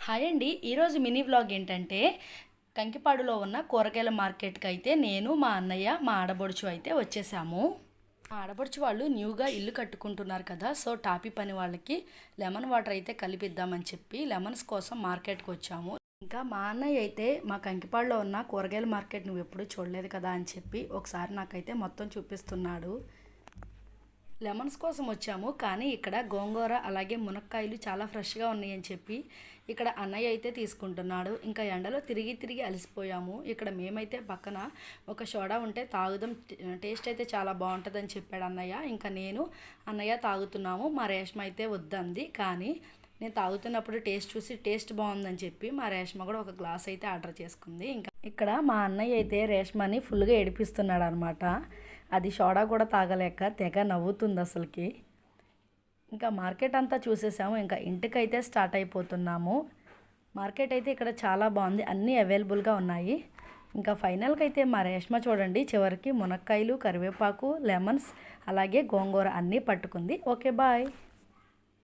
Hi అండి. ఈరోజు mini vlog ఏంటంటే కంకిపాడులో ఉన్న కూరగాయల మార్కెట్కి అయితే నేను మా అన్నయ్య మా ఆడబడుచు అయితే వచ్చేసాము. మా ఆడబడుచు వాళ్ళు న్యూగా ఇల్లు కట్టుకుంటున్నారు కదా, సో టాపీ పని వాళ్ళకి లెమన్ వాటర్ అయితే కలిపిద్దామని చెప్పి లెమన్స్ కోసం మార్కెట్కి వచ్చాము. ఇంకా మా అన్నయ్య అయితే మా కంకిపాడులో ఉన్న కూరగాయల మార్కెట్ నువ్వు ఎప్పుడూ చూడలేదు కదా అని చెప్పి ఒకసారి నాకైతే మొత్తం చూపిస్తున్నాడు. లెమన్స్ కోసం వచ్చాము, కానీ ఇక్కడ గోంగూర అలాగే మునక్కాయలు చాలా ఫ్రెష్గా ఉన్నాయని చెప్పి ఇక్కడ అన్నయ్య అయితే తీసుకుంటున్నాడు. ఇంకా ఎండలో తిరిగి తిరిగి అలసిపోయాము. ఇక్కడ మేమైతే పక్కన ఒక సోడా ఉంటే తాగుదాం, టేస్ట్ అయితే చాలా బాగుంటుందని చెప్పాడు అన్నయ్య. ఇంకా నేను అన్నయ్య తాగుతున్నాము. మా రేష్మ అయితే వద్దంది, కానీ నేను తాగుతున్నప్పుడు టేస్ట్ చూసి టేస్ట్ బాగుందని చెప్పి మా రేష్మ కూడా ఒక గ్లాస్ అయితే ఆర్డర్ చేసుకుంది. ఇంకా ఇక్కడ మా అన్నయ్య అయితే రేష్మని ఫుల్గా ఏడిపిస్తున్నాడు అనమాట. అది సోడా కూడా తాగలేక తెగ నవ్వుతుంది అసలుకి. ఇంకా మార్కెట్ అంతా చూసేసాము, ఇంకా ఇంటికైతే స్టార్ట్ అయిపోతున్నాము. మార్కెట్ అయితే ఇక్కడ చాలా బాగుంది, అన్నీ అవైలబుల్గా ఉన్నాయి. ఇంకా ఫైనల్గా అయితే మా రేష్మ చూడండి చివరికి మునక్కాయలు, కరివేపాకు, లెమన్స్ అలాగే గోంగూర అన్నీ పట్టుకుంది. Okay bye.